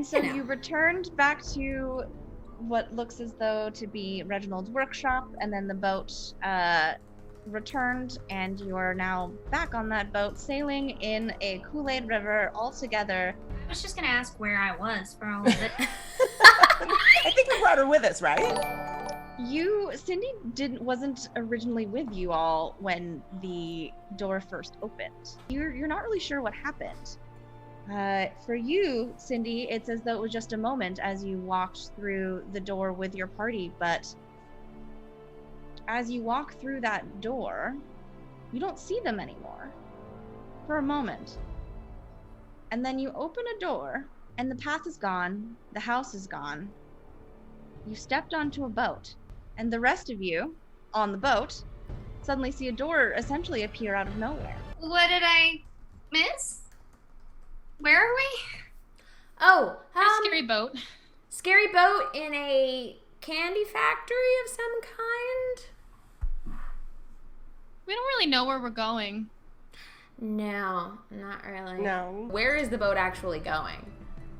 And so you returned back to what looks as though to be Reginald's workshop, and then the boat returned, and you're now back on that boat, sailing in a Kool-Aid River all together. I was just gonna ask where I was for all of it. I think we brought her with us, right? Cindy wasn't originally with you all when the door first opened. You're not really sure what happened. For you, Cindy, it's as though it was just a moment as you walked through the door with your party, but as you walk through that door, you don't see them anymore for a moment. And then you open a door, and the path is gone, the house is gone. You stepped onto a boat, and the rest of you on the boat suddenly see a door essentially appear out of nowhere. What did I miss? Where are we? Oh, scary boat. Scary boat in a candy factory of some kind? We don't really know where we're going. No, not really. No. Where is the boat actually going?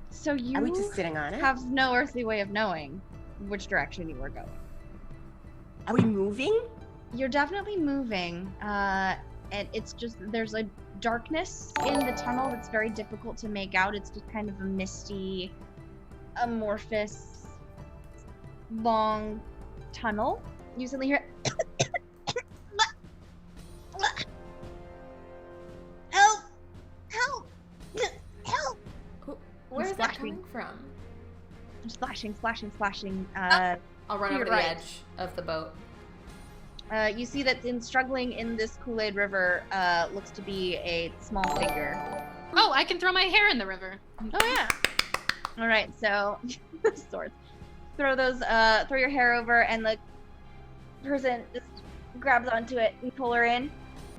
So you Are we just sitting on it? have no earthly way of knowing which direction you were going. Are we moving? You're definitely moving, and it's just, there's a darkness in the tunnel that's very difficult to make out. It's just kind of a misty, amorphous, long tunnel. You suddenly hear help! Help! Help! Where is that Splashing. coming from? Splashing. I'll run over the right. edge of the boat. You see that struggling in this Kool-Aid River looks to be a small figure. Oh, I can throw my hair in the river. Oh yeah. All right, so swords. Throw your hair over, and the person just grabs onto it and pull her in.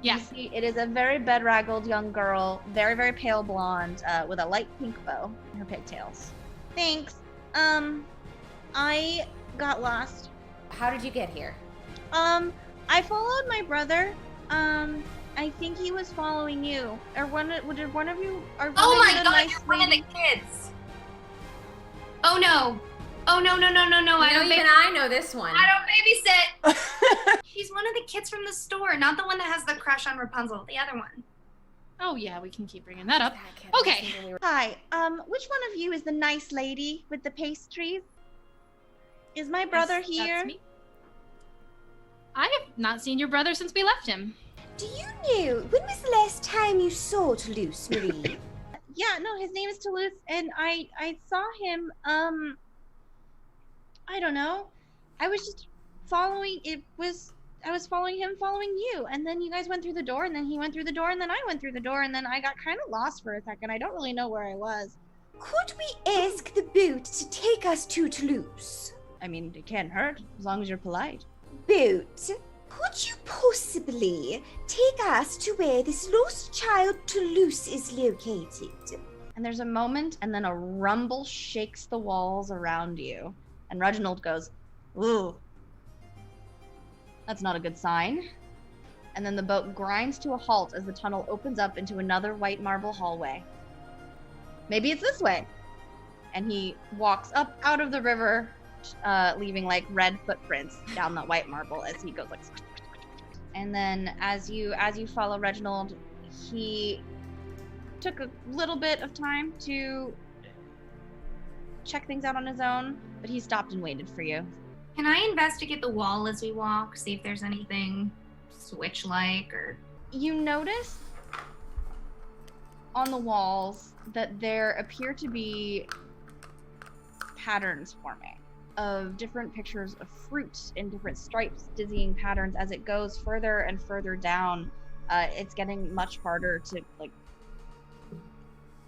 Yeah. You see, it is a very bedraggled young girl, very, very pale blonde, with a light pink bow in her pigtails. Thanks. I got lost. How did you get here? I followed my brother. I think he was following you. Or did one of you? Oh my god, you're one of the kids. Oh no. Oh no. I know this one. I don't babysit. She's one of the kids from the store, not the one that has the crush on Rapunzel, the other one. Oh yeah, we can keep bringing that up. Okay. Hi. Which one of you is the nice lady with the pastries? Is my brother Yes, here? that's me. I have not seen your brother since we left him. Do you know, when was the last time you saw Toulouse, Marie? Yeah, no, his name is Toulouse, and I saw him, I don't know. I was just following, I was following him, following you, and then you guys went through the door, and then he went through the door, and then I went through the door, and then I got kind of lost for a second. I don't really know where I was. Could we ask the boat to take us to Toulouse? I mean, it can't hurt, as long as you're polite. Boat, could you possibly take us to where this lost child Toulouse is located? And there's a moment, and then a rumble shakes the walls around you. And Reginald goes, ooh. That's not a good sign. And then the boat grinds to a halt as the tunnel opens up into another white marble hallway. Maybe it's this way. And he walks up out of the river, leaving like red footprints down that white marble as he goes like. And then as you follow Reginald, he took a little bit of time to check things out on his own, but he stopped and waited for you. Can I investigate the wall as we walk, see if there's anything switch-like or... You notice on the walls that there appear to be patterns forming of different pictures of fruit in different stripes, dizzying patterns. As it goes further and further down, it's getting much harder to like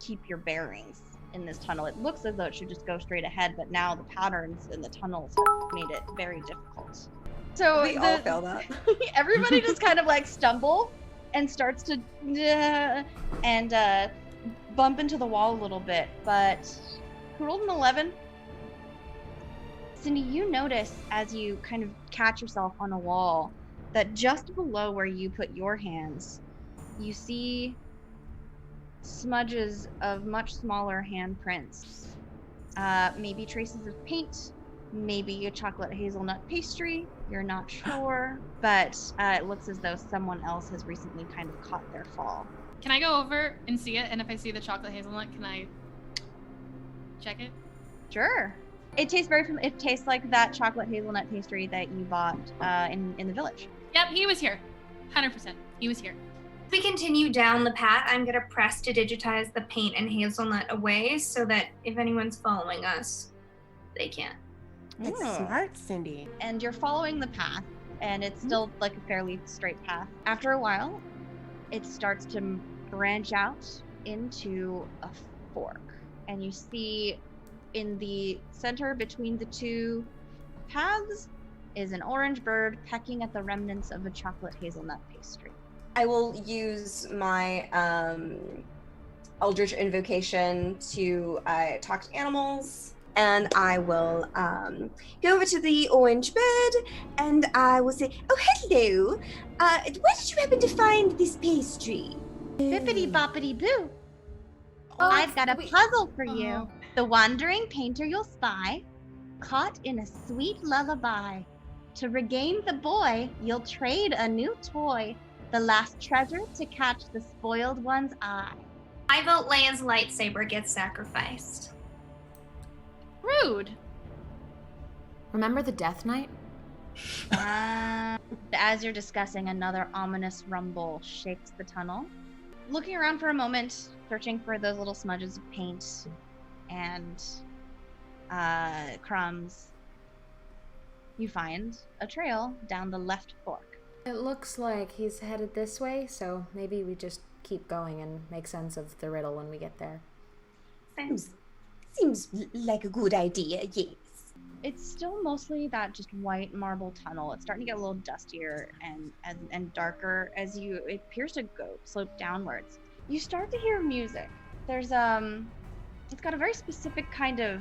keep your bearings in this tunnel. It looks as though it should just go straight ahead, but now the patterns in the tunnels have made it very difficult. So We all feel that. Everybody just kind of like stumble and starts to bump into the wall a little bit, but who rolled an 11? Cindy, you notice as you kind of catch yourself on a wall that just below where you put your hands, you see smudges of much smaller handprints maybe traces of paint, maybe a chocolate hazelnut pastry. You're not sure, but it looks as though someone else has recently kind of caught their fall. Can I go over and see it? And if I see the chocolate hazelnut, can I check it? Sure. It tastes it tastes like that chocolate hazelnut pastry that you bought in the village. Yep, he was here. 100%. He was here. If we continue down the path, I'm going to press to digitize the paint and hazelnut away so that if anyone's following us, they can't. That's smart, Cindy. And you're following the path, and it's still like a fairly straight path. After a while, it starts to branch out into a fork, and you see in the center between the two paths is an orange bird pecking at the remnants of a chocolate hazelnut pastry. I will use my Eldritch Invocation to talk to animals, and I will go over to the orange bird, and I will say, "Oh, hello. Where did you happen to find this pastry?" Bippity boppity boo. Oh, I've got a puzzle for you. Oh. The wandering painter you'll spy, caught in a sweet lullaby. To regain the boy, you'll trade a new toy, the last treasure to catch the spoiled one's eye. I vote Leia's lightsaber gets sacrificed. Rude. Remember the Death Knight? As you're discussing, another ominous rumble shakes the tunnel. Looking around for a moment, searching for those little smudges of paint and crumbs, you find a trail down the left fork. It looks like he's headed this way, so maybe we just keep going and make sense of the riddle when we get there. Seems like a good idea, yes. It's still mostly that just white marble tunnel. It's starting to get a little dustier and darker as it appears to slope downwards. You start to hear music. There's it's got a very specific kind of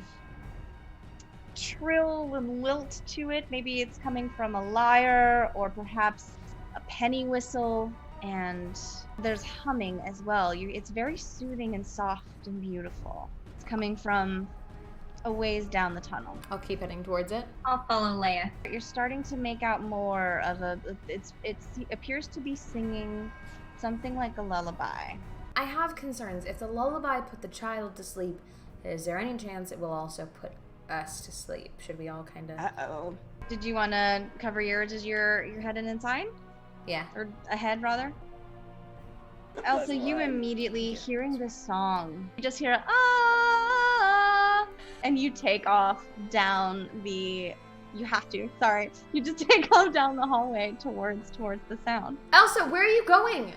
trill and lilt to it. Maybe it's coming from a lyre or perhaps a penny whistle, and there's humming as well. It's very soothing and soft and beautiful. It's coming from a ways down the tunnel. I'll keep heading towards it. I'll follow Leia. You're starting to make out more of it appears to be singing something like a lullaby. I have concerns. If the lullaby put the child to sleep, is there any chance it will also put us to sleep? Should we all kind of... Uh-oh. Did you want to cover yours as you're heading inside? Yeah. Or ahead, rather? Elsa, you immediately, hearing this song, you just hear ah, and you take off down you just take off down the hallway towards the sound. Elsa, where are you going?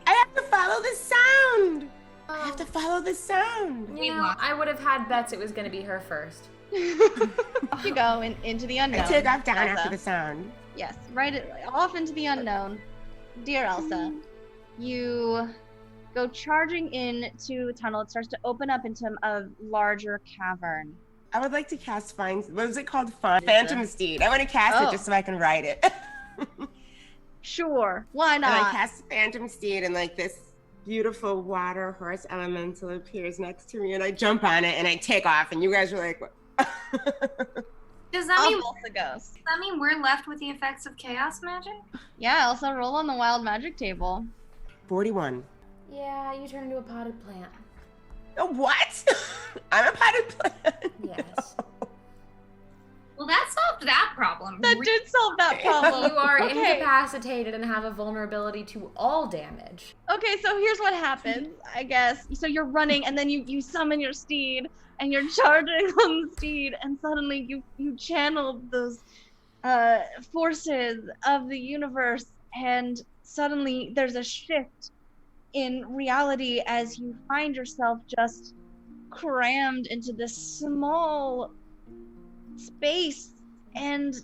I have to follow the sound. I have to follow the sound. You know, I would have had bets it was going to be her first. Off you go into the unknown. I take off down Elsa. after the sound. Yes, off into the unknown. Dear Elsa, you go charging into the tunnel. It starts to open up into a larger cavern. I would like to cast what is it called? Phantom Steed. I want to cast it just so I can ride it. Sure, why And I not? cast Phantom Steed, and like this beautiful water horse elemental appears next to me, and I jump on it and I take off, and you guys are like, what? Does that mean Elsa goes. Does that mean we're left with the effects of chaos magic? Yeah, Elsa, roll on the wild magic table. 41. Yeah, you turn into a potted plant. Oh, what? I'm a potted plant. Yes. Well, that solved that problem. That did solve that problem. You are Okay. incapacitated and have a vulnerability to all damage. Okay, so here's what happens, I guess. So you're running, and then you summon your steed, and you're charging on the steed, and suddenly you channel those forces of the universe, and suddenly there's a shift in reality as you find yourself just crammed into this small space and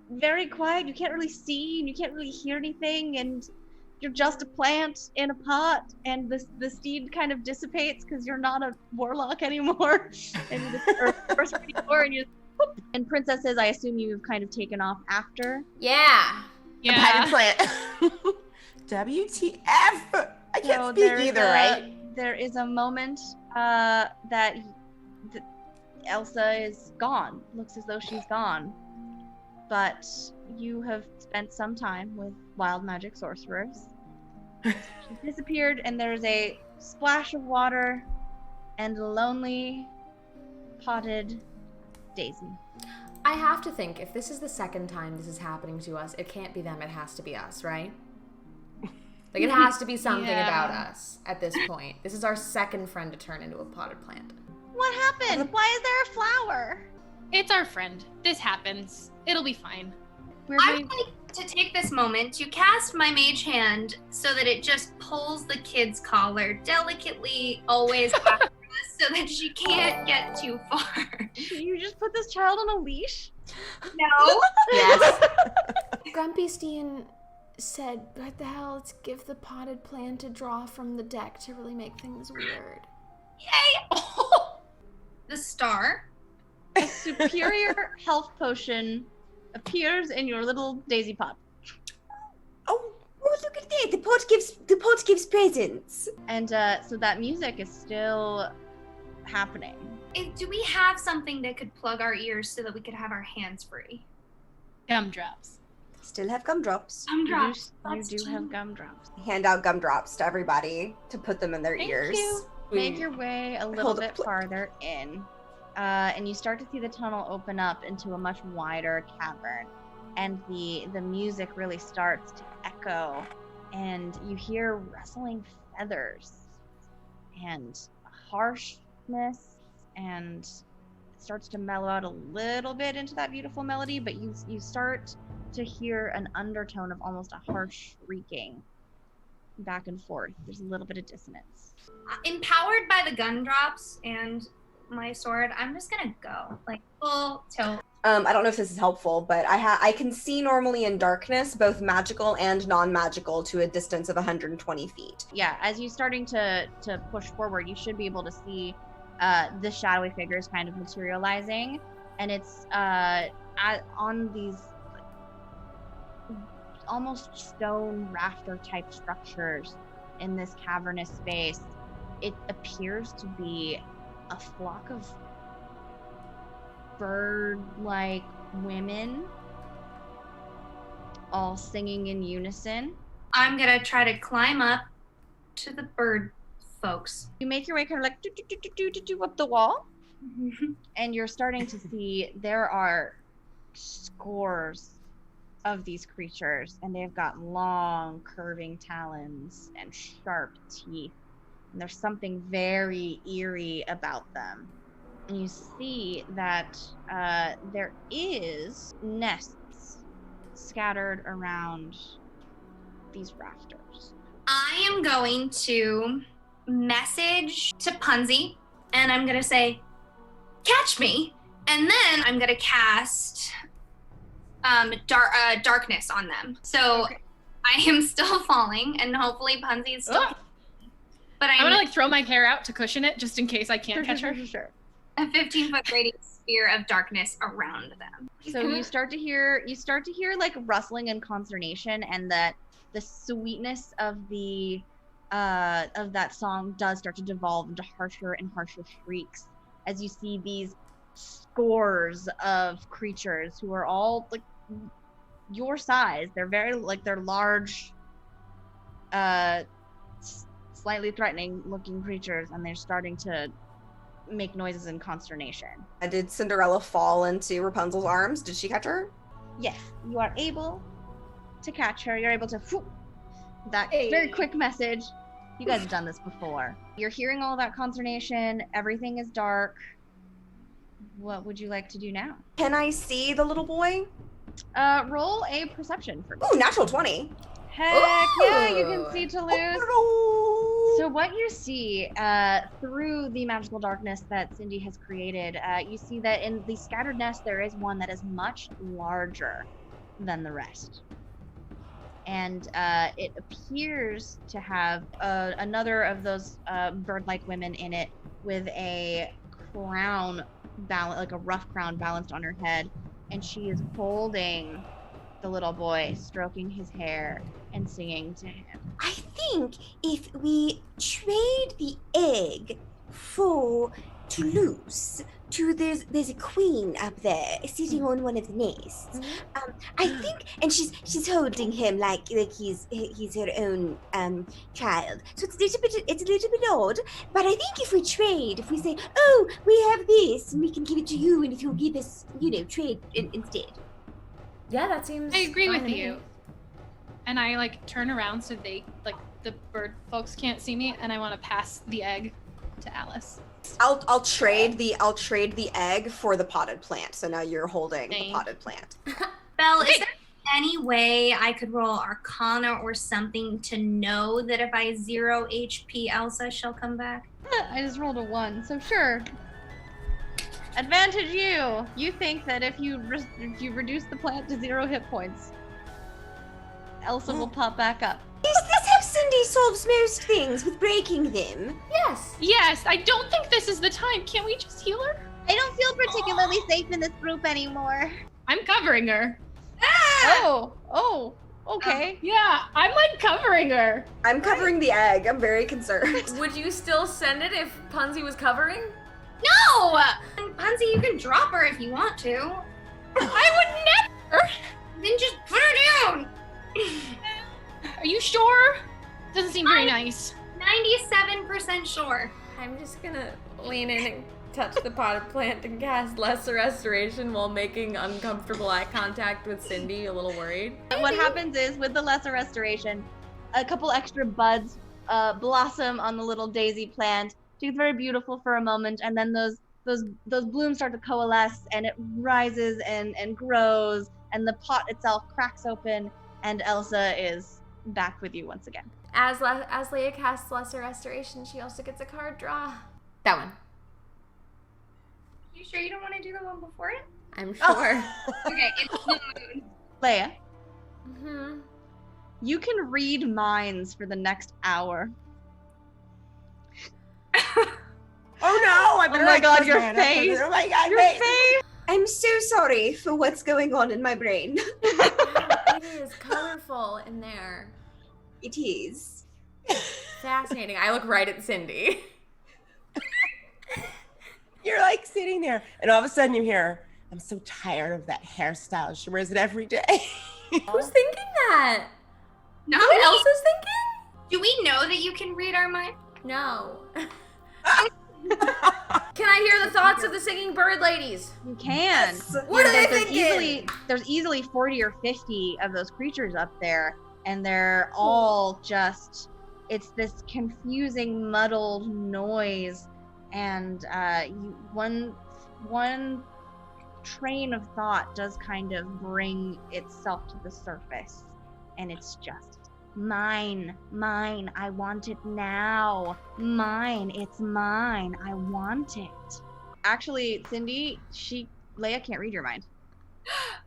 very quiet. You can't really see and you can't really hear anything, and you're just a plant in a pot, and the steed kind of dissipates because you're not a warlock anymore. And you just and princesses, I assume you've kind of taken off after. Yeah. A potted plant. WTF? I can't speak either, right? There is a moment that Elsa is gone. Looks as though she's gone. But you have spent some time with wild magic sorcerers. She disappeared, and there's a splash of water and a lonely potted daisy. I have to think, if this is the second time this is happening to us, it can't be them, it has to be us, right? Like, it has to be something about us at this point. This is our second friend to turn into a potted plant. What happened? Why is there a flower? It's our friend. This happens. It'll be fine. I would like to take this moment to cast my mage hand so that it just pulls the kid's collar delicately, always after us, so that she can't get too far. You just put this child on a leash? No. Yes. Grumpy Steen said, what the hell, let's give the potted plant a draw from the deck to really make things weird. Yay! The star. A superior health potion appears in your little daisy pot. Oh, look at that! The pot gives presents. And so that music is still happening. Do we have something that could plug our ears so that we could have our hands free? Gumdrops. Still have gumdrops. Gumdrops. You do have gumdrops. Hand out gumdrops to everybody to put them in their Thank ears. you. Make your way a little Hold bit up. farther in. And you start to see the tunnel open up into a much wider cavern. And the music really starts to echo. And you hear rustling feathers and harshness, and it starts to mellow out a little bit into that beautiful melody, but you start to hear an undertone of almost a harsh shrieking back and forth. There's a little bit of dissonance. Empowered by the gumdrops and my sword, I'm just gonna go like full tilt. I don't know if this is helpful, but I can see normally in darkness, both magical and non-magical, to a distance of 120 feet. Yeah, as you're starting to push forward, you should be able to see the shadowy figures kind of materializing, and it's on these almost stone rafter type structures in this cavernous space. It appears to be a flock of bird-like women all singing in unison. I'm gonna try to climb up to the bird folks. You make your way kind of like up the wall, and you're starting to see there are scores of these creatures, and they've got long curving talons and sharp teeth, and there's something very eerie about them. And you see that there is nests scattered around these rafters. I am going to message to Punzi, and I'm gonna say, catch me, and then I'm gonna cast darkness on them. So okay. I am still falling, and hopefully Punzi is still but I'm gonna like throw my hair out to cushion it just in case I can't catch her. Sure. A 15-foot radius sphere of darkness around them. So you start to hear like rustling and consternation, and that the sweetness of the of that song does start to devolve into harsher and harsher shrieks as you see these scores of creatures who are all like your size. They're very like they're large, slightly threatening looking creatures, and they're starting to make noises in consternation. Did Cinderella fall into Rapunzel's arms? Did she catch her? Yes, you are able to catch her. You're able to that very quick message. You guys have done this before. You're hearing all that consternation. Everything is dark. What would you like to do now? Can I see the little boy? Roll a perception for me. Ooh, natural 20. Heck yeah, you can see Toulouse. So what you see through the magical darkness that Cindy has created, you see that in the scattered nest there is one that is much larger than the rest. And it appears to have another of those bird-like women in it with a crown, like a rough crown balanced on her head. And she is holding the little boy, stroking his hair and singing to him. I think if we trade the egg for to Luce. There's a queen up there sitting on one of the nests. I think, and she's holding him like he's her own child. So it's a little bit odd. But I think if we trade, if we say, oh, we have this, and we can give it to you, and if you'll give us, trade instead. Yeah, that seems. I agree fine with to me. you. And I like turn around so they the bird folks can't see me, and I want to pass the egg to Alice. I'll trade the egg for the potted plant. So now you're holding the potted plant. Belle, is there any way I could roll Arcana or something to know that if I 0 HP, Elsa shall come back? I just rolled a 1, so sure. Advantage you. You think that if you reduce the plant to 0 hit points, Elsa will pop back up. Is this how Cindy solves most things, with breaking them? Yes. Yes, I don't think this is the time. Can't we just heal her? I don't feel particularly safe in this group anymore. I'm covering her. Oh, okay. Yeah, I'm like covering her. I'm covering the egg. I'm very concerned. Would you still send it if Punzi was covering? No! And Pansy, you can drop her if you want to. I would never. Then just put her down. Are you sure? Doesn't seem very nice. 97% sure. I'm just gonna lean in and touch the potted plant and cast Lesser Restoration while making uncomfortable eye contact with Cindy, a little worried. What happens is, with the Lesser Restoration, a couple extra buds blossom on the little daisy plant. It's very beautiful for a moment, and then those blooms start to coalesce, and it rises and grows, and the pot itself cracks open, and Elsa is back with you once again. As Leia casts Lesser Restoration, she also gets a card draw. That one. You sure you don't want to do the one before it? I'm sure. Okay, it's the moon. Leia, Mm-hmm. you can read minds for the next hour. Oh no! I better my like God, close your my eyes. face. Oh my God, Your wait. face! I'm so sorry for what's going on in my brain. It is colorful in there. It is. Fascinating. I look right at Cindy. You're like sitting there, and all of a sudden you hear, "I'm so tired of that hairstyle. She wears it every day." Who's thinking that? No, What else is thinking? do we know that you can read our mind? No. Can I hear the thoughts of the singing bird ladies? You can. What are they There's thinking? there's easily 40 or 50 of those creatures up there, and they're all just, it's this confusing, muddled noise, and one train of thought does kind of bring itself to the surface, and it's just, mine, I want it now. Mine, it's mine, I want it. Actually, Cindy, Leia can't read your mind.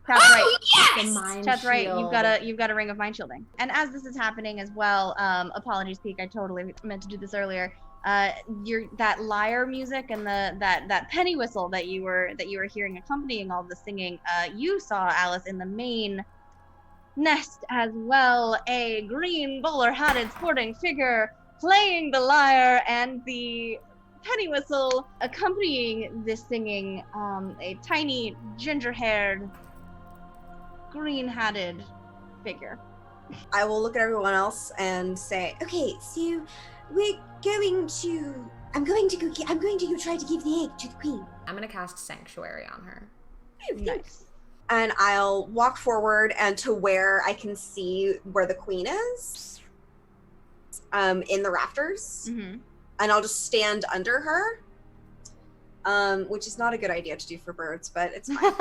That's right. Yes! The mind That's right. shield. You've got a ring of mind shielding. And as this is happening as well, apologies, Peek, I totally meant to do this earlier. That lyre music and that penny whistle that you were hearing accompanying all the singing. You saw, Alice, in the main nest as well, a green bowler-hatted sporting figure playing the lyre and the penny whistle accompanying this singing. A tiny ginger-haired, green-hatted figure. I will look at everyone else and say, Okay, so we're going to. I'm going to go try to give the egg to the queen. I'm gonna cast Sanctuary on her. Nice. and I'll walk forward and to where I can see where the queen is, in the rafters, Mm-hmm. and I'll just stand under her, which is not a good idea to do for birds, but it's fine.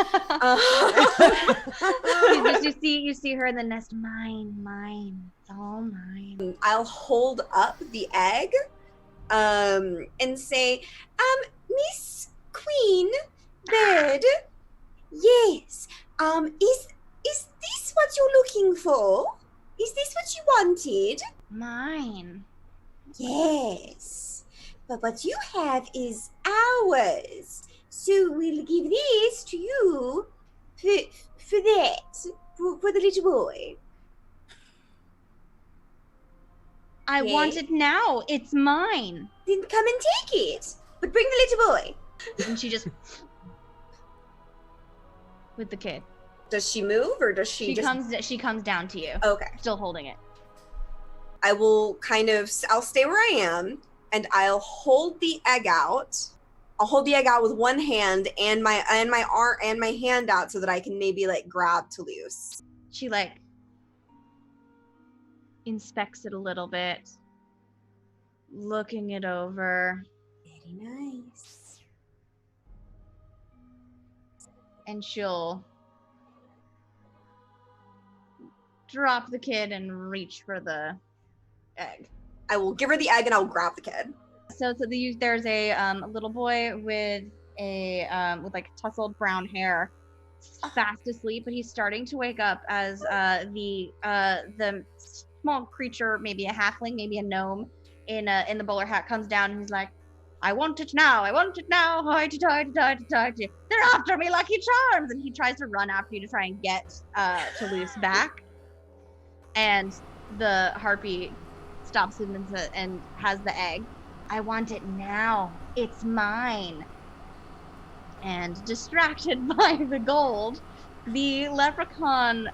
you see her in the nest. Mine, it's all mine. I'll hold up the egg, and say, Miss Queen Bird, yes, is this what you're looking for? Is this what you wanted? Mine. Yes, but what you have is ours. So we'll give this to you for the little boy. I Yeah. want it now. It's mine. Then come and take it. but bring the little boy. And she just with the kid. Does she move or does she She comes down to you. Okay. Still holding it. I will I'll stay where I am and I'll hold the egg out. I'll hold the egg out with one hand and my arm and my hand out so that I can maybe like grab Toulouse. She like inspects it a little bit, looking it over. Very nice. And she'll drop the kid and reach for the egg. I will give her the egg and I'll grab the kid. So there's a little boy with with like tousled brown hair, fast asleep, but he's starting to wake up as the small creature, maybe a halfling, maybe a gnome, in the bowler hat comes down and he's like, I want it now, hi-ti-ti-ti-ti-ti. They're after me, Lucky Charms! And he tries to run after you to try and get Toulouse back. And the harpy stops him and has the egg. I want it now. It's mine. And distracted by the gold, the leprechaun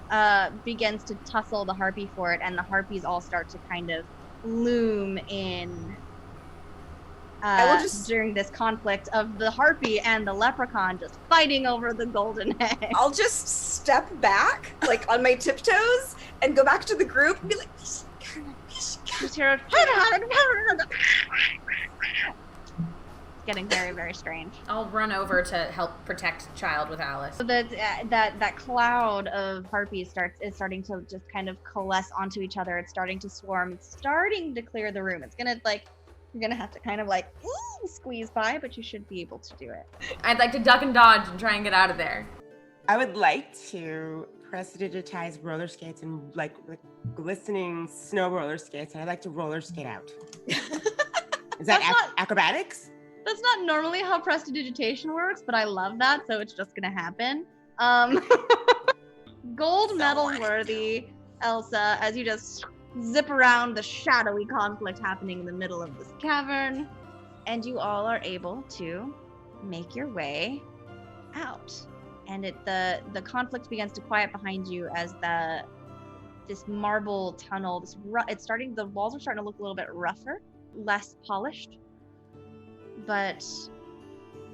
begins to tussle the harpy for it, and the harpies all start to kind of loom in during this conflict of the harpy and the leprechaun just fighting over the golden egg. I'll just step back, like on my tiptoes, and go back to the group and be like, Just hear getting very, very strange. I'll run over to help protect Child with Alice. So that cloud of harpies is starting to just kind of coalesce onto each other. It's starting to swarm. It's starting to clear the room. It's gonna you're gonna have to kind of squeeze by, but you should be able to do it. I'd like to duck and dodge and try and get out of there. I would like to prestidigitize roller skates and like glistening snow roller skates, and I'd like to roller skate out. Is that acrobatics? That's not normally how prestidigitation works, but I love that, so it's just gonna happen. Gold medal worthy Elsa, as you just zip around the shadowy conflict happening in the middle of this cavern, and you all are able to make your way out. And the conflict begins to quiet behind you as this marble tunnel, the walls are starting to look a little bit rougher, less polished, but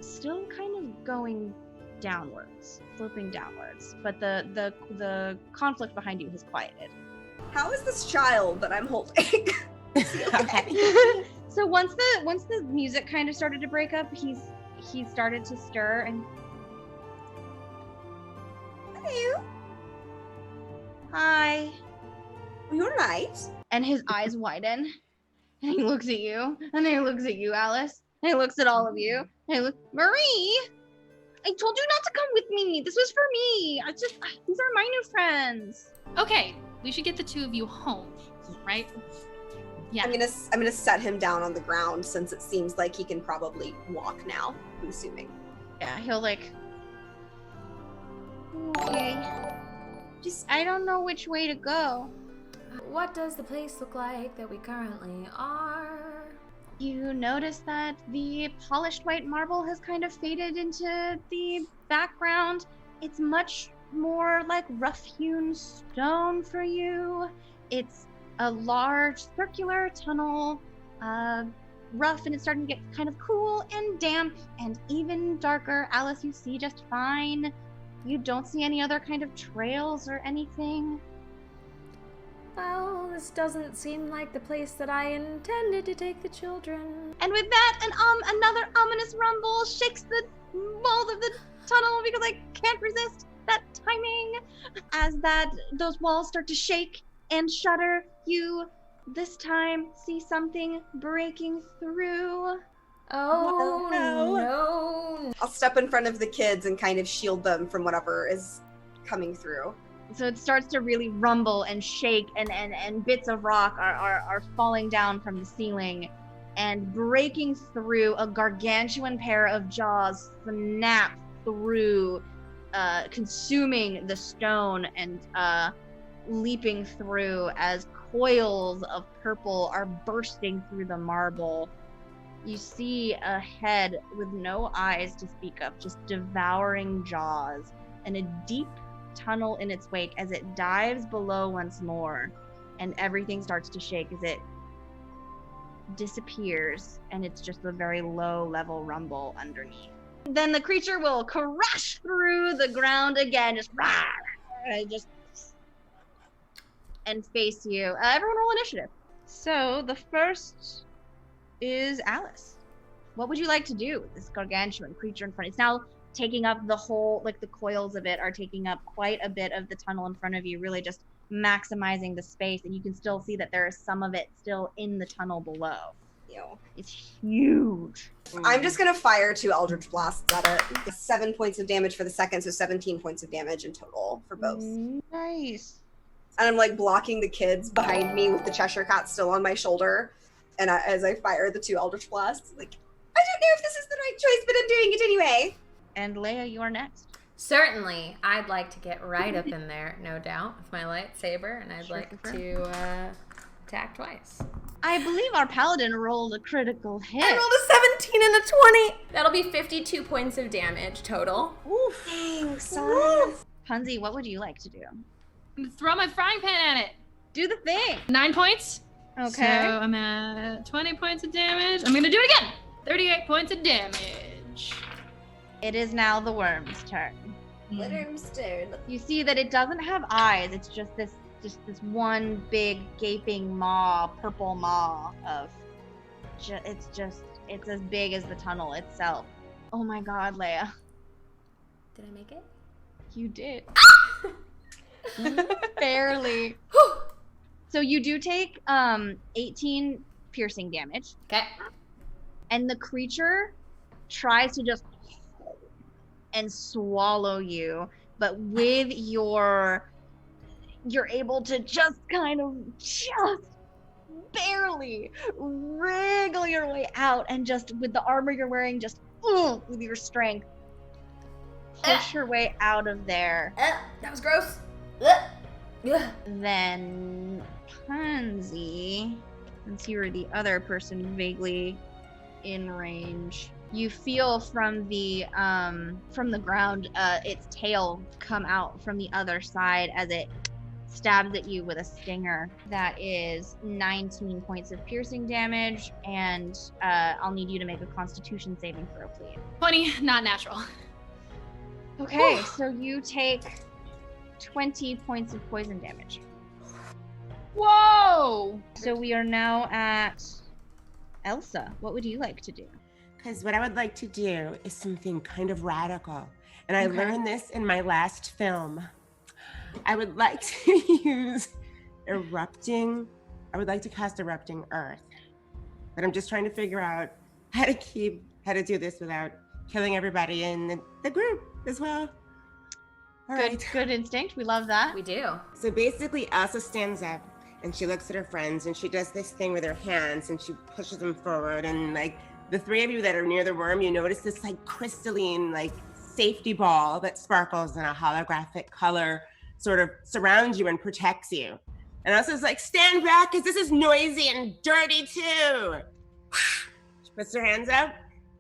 still kind of going downwards, sloping downwards. But the conflict behind you has quieted. how is this child that I'm holding? So once the music kind of started to break up, he started to stir and Hello. hi. You're nice. And his eyes widen, and he looks at you, and then he looks at you, Alice, and he looks at all of you, and he looks, Marie, I told you not to come with me. This was for me. These are my new friends. Okay, we should get the two of you home, right? Yeah. I'm gonna set him down on the ground since it seems like he can probably walk now, I'm assuming. Yeah, he'll okay. I don't know which way to go. What does the place look like that we currently are? You notice that the polished white marble has kind of faded into the background. It's much more like rough-hewn stone for you. It's a large circular tunnel, rough, and it's starting to get kind of cool and damp and even darker. Alice, you see just fine. You don't see any other kind of trails or anything. Well, this doesn't seem like the place that I intended to take the children. And with that, another ominous rumble shakes the walls of the tunnel because I can't resist that timing. As those walls start to shake and shudder, you this time see something breaking through. Oh no. I'll step in front of the kids and kind of shield them from whatever is coming through. So it starts to really rumble and shake, and bits of rock are falling down from the ceiling, and breaking through, a gargantuan pair of jaws snap through, consuming the stone and leaping through as coils of purple are bursting through the marble. you see a head with no eyes to speak of, just devouring jaws, and a deep tunnel in its wake as it dives below once more, and everything starts to shake as it disappears, and it's just a very low level rumble underneath. Then the creature will crash through the ground again, and face you. Everyone roll initiative. So the first is Alice. What would you like to do with this gargantuan creature in front? It's now taking up the whole, like the coils of it are taking up quite a bit of the tunnel in front of you, really just maximizing the space, and you can still see that there is some of it still in the tunnel below. It's huge. I'm just gonna fire 2 Eldritch Blasts at it. 7 points of damage for the second, so 17 points of damage in total for both. Nice. And I'm like blocking the kids behind me with the Cheshire Cat still on my shoulder. And as I fire the 2 Eldritch Blasts, like, I don't know if this is the right choice, but I'm doing it anyway. And Leia, you are next. Certainly, I'd like to get right up in there, no doubt, with my lightsaber, and I'd like to attack twice. I believe our paladin rolled a critical hit. I rolled a 17 and a 20. That'll be 52 points of damage total. Oof. Thanks, son. Punzi, what would you like to do? I'm gonna throw my frying pan at it. Do the thing. 9 points. Okay. So I'm at 20 points of damage. I'm gonna do it again. 38 points of damage. It is now the worm's turn. Worm's turn. You see that it doesn't have eyes. It's just this one big gaping maw, purple maw of. It's as big as the tunnel itself. Oh my God, Leia. Did I make it? You did. Barely. So you do take 18 piercing damage. Okay. And the creature tries to just and swallow you, but with you're able to just barely wriggle your way out, and just with the armor you're wearing, just with your strength, push your way out of there. That was gross. Then Pansy, since you were the other person vaguely in range, you feel from the ground its tail come out from the other side as it stabs at you with a stinger. That is 19 points of piercing damage, and I'll need you to make a Constitution saving throw, please. 20, not natural. Okay, so you take 20 points of poison damage. Whoa! So we are now at Elsa. What would you like to do? Because what I would like to do is something kind of radical. And I learned this in my last film. I would like to use erupting. I would like to cast erupting earth. But I'm just trying to figure out how to do this without killing everybody in the group as well. Good instinct. We love that. We do. So basically, Elsa stands up and she looks at her friends and she does this thing with her hands and she pushes them forward, and like the 3 of you that are near the worm, you notice this like crystalline like safety ball that sparkles in a holographic color sort of surrounds you and protects you. And Elsa's like, stand back because this is noisy and dirty too. She puts her hands up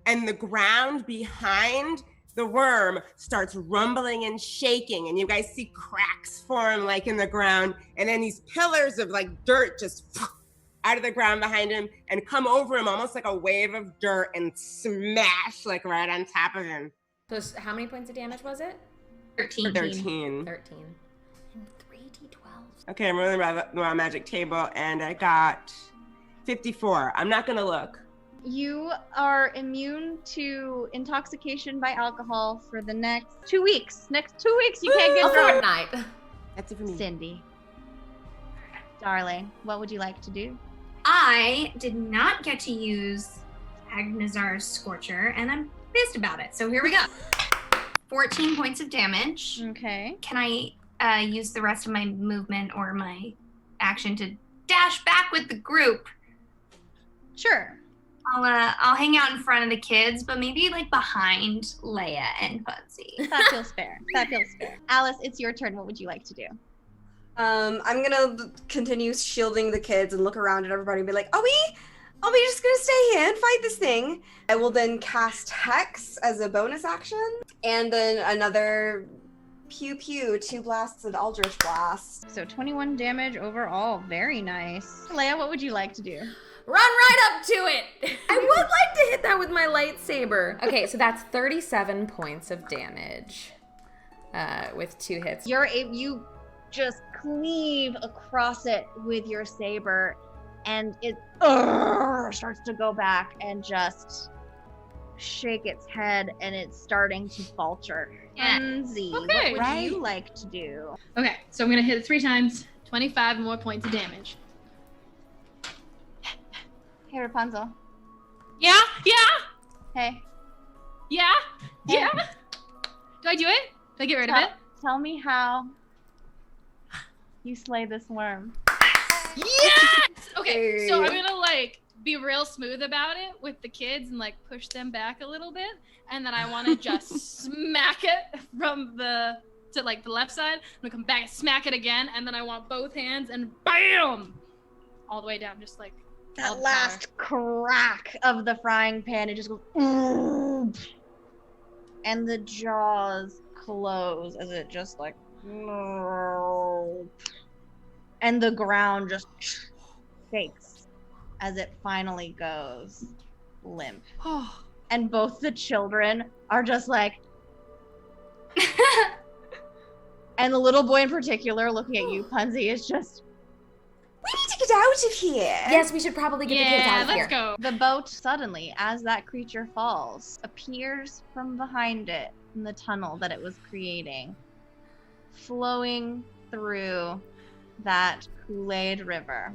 and the ground behind the worm starts rumbling and shaking, and you guys see cracks form like in the ground, and then these pillars of like dirt just out of the ground behind him and come over him almost like a wave of dirt and smash like right on top of him. So how many points of damage was it? 13. 13. 13. And 3d12s. Okay, I'm rolling the wild magic table and I got 54. I'm not gonna look. You are immune to intoxication by alcohol for the next 2 weeks. Next 2 weeks, you can't A get drunk. fortnight. That's it for me. Cindy, darling, what would you like to do? I did not get to use Agnazar's Scorcher, and I'm pissed about it. So here we go. 14 points of damage. Okay. Can I use the rest of my movement or my action to dash back with the group? Sure. I'll hang out in front of the kids, but maybe like behind Leia and Budsy. That feels fair. That feels fair. Alice, it's your turn. What would you like to do? I'm gonna continue shielding the kids and look around at everybody and be like, I'll be just gonna stay here and fight this thing. I will then cast Hex as a bonus action, and then another pew pew, 2 blasts of Eldritch Blast. So 21 damage overall. Very nice. Leia, what would you like to do? Run right up to it! I would like to hit that with my lightsaber. Okay, so that's 37 points of damage with 2 hits. You just cleave across it with your saber, and it starts to go back and just shake its head, and it's starting to falter. Pansy, Okay. what would you like to do? Okay, so I'm gonna hit it 3 times, 25 more points of damage. Hey, Rapunzel. Yeah? Hey. Yeah? Yeah? Do I do it? Do I get rid of it? Tell me how you slay this worm. Yes! Okay, so I'm gonna like be real smooth about it with the kids and like push them back a little bit, and then I want to just smack it from the left side. I'm gonna come back and smack it again, and then I want both hands and BAM! All the way down, just like That last crack of the frying pan, it just goes, and the jaws close as it just like, and the ground just shakes as it finally goes limp. And both the children are just like, and the little boy in particular, looking at you, Punzi, is just, We need to get out of here. Yes, we should probably get the kids out of here. let's go. the boat suddenly, as that creature falls, appears from behind it in the tunnel that it was creating, flowing through that Kool-Aid River.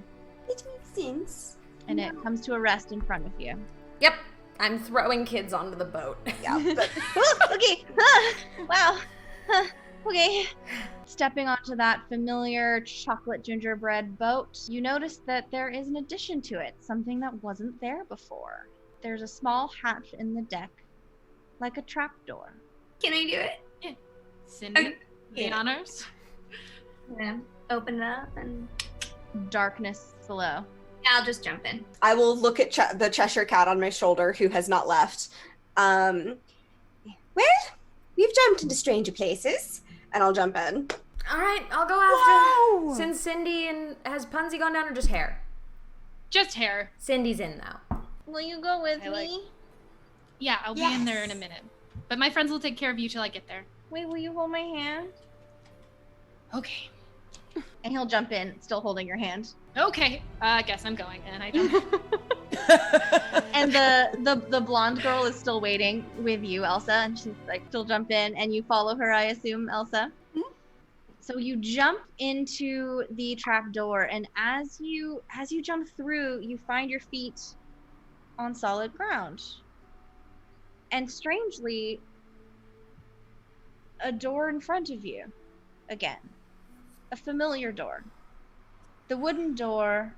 It makes sense. And it comes to a rest in front of you. Yep, I'm throwing kids onto the boat. Yeah, but Okay. Wow. Okay. Stepping onto that familiar chocolate gingerbread boat, you notice that there is an addition to it, something that wasn't there before. There's a small hatch in the deck, like a trapdoor. Can I do it? Cindy, the Yeah. honors. I'm gonna open it up and Darkness below. I'll just jump in. I will look at the Cheshire Cat on my shoulder, who has not left. Well, we've jumped into stranger places. And I'll jump in. All right, I'll go after. Whoa! Since Cindy and has Punzi gone down or just Hair? Just hair. Cindy's in though. Will you go with I like- me? Yeah, I'll be in there in a minute. But my friends will take care of you till I get there. Wait, will you hold my hand? Okay. And he'll jump in, still holding your hand. Okay. I guess I'm going, and I don't. And the blonde girl is still waiting with you, Elsa, and she's like, she'll jump in, and you follow her, I assume, Elsa. Mm-hmm. So you jump into the trapdoor, and as you jump through, you find your feet on solid ground. And strangely, a door in front of you, again, a familiar door, the wooden door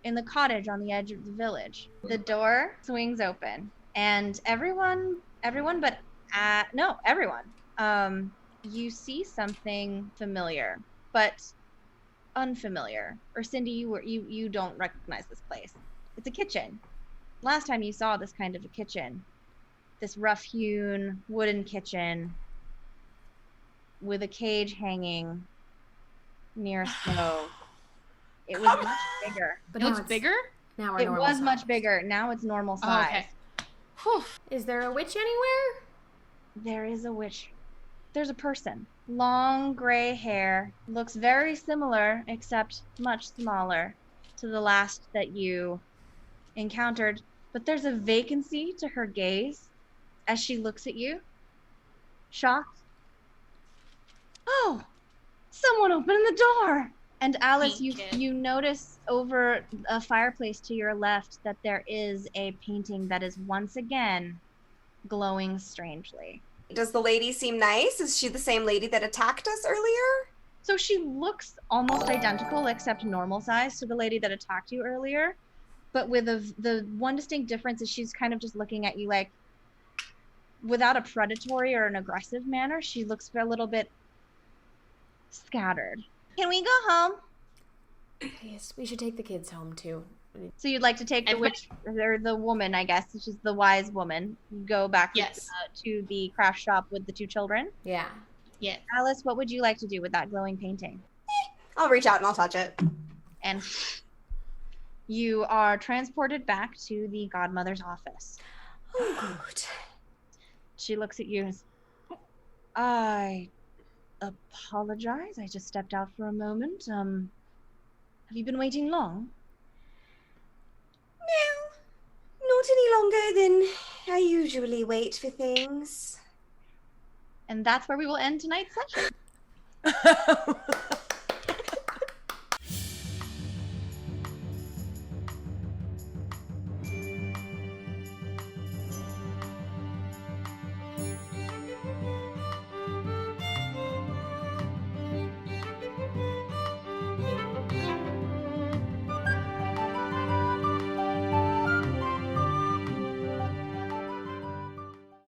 in the cottage on the edge of the village. The door swings open, and everyone, you see something familiar, but unfamiliar. Or Cindy, you don't recognize this place. It's a kitchen. Last time you saw this kind of a kitchen, this rough-hewn wooden kitchen with a cage hanging near a stove. It was much bigger. But It now looks it's bigger? Now we're It normal was size. much bigger. Now it's normal size. Oh, okay. Whew. Is there a witch anywhere? There is a witch. There's a person. Long gray hair. Looks very similar, except much smaller to the last that you encountered. But there's a vacancy to her gaze as she looks at you. Shocked. Oh, someone opened the door. And Alice, Pink kid. you notice over a fireplace to your left that there is a painting that is once again glowing strangely. Does the lady seem nice? Is she the same lady that attacked us earlier? So she looks almost identical except normal size to the lady that attacked you earlier. But with the one distinct difference is she's kind of just looking at you like without a predatory or an aggressive manner. She looks a little bit scattered. Can we go home? Yes, we should take the kids home too. So you'd like to take the witch, or the woman, I guess, which is the wise woman, go back to the craft shop with the 2 children? Yeah. Yes. Alice, what would you like to do with that glowing painting? I'll reach out and I'll touch it. And you are transported back to the godmother's office. Oh, good. She looks at you and says, I apologize. I just stepped out for a moment. Have you been waiting long? No, not any longer than I usually wait for things. And that's where we will end tonight's session.